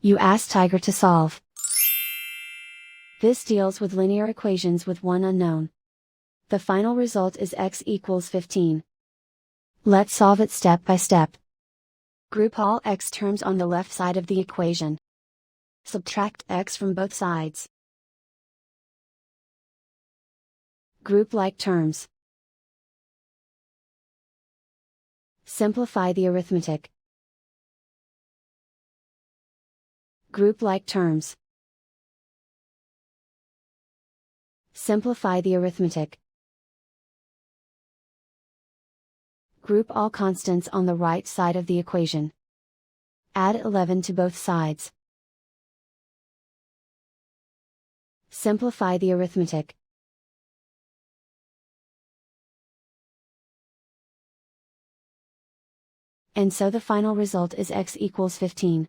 You ask Tiger to solve. This deals with linear equations with one unknown. The final result is x equals 15. Let's solve it step by step. Group all x terms on the left side of the equation. Subtract x from both sides. Group like terms. Simplify the arithmetic. Group like terms. Simplify the arithmetic. Group all constants on the right side of the equation. Add 11 to both sides. Simplify the arithmetic. And so the final result is x equals 15.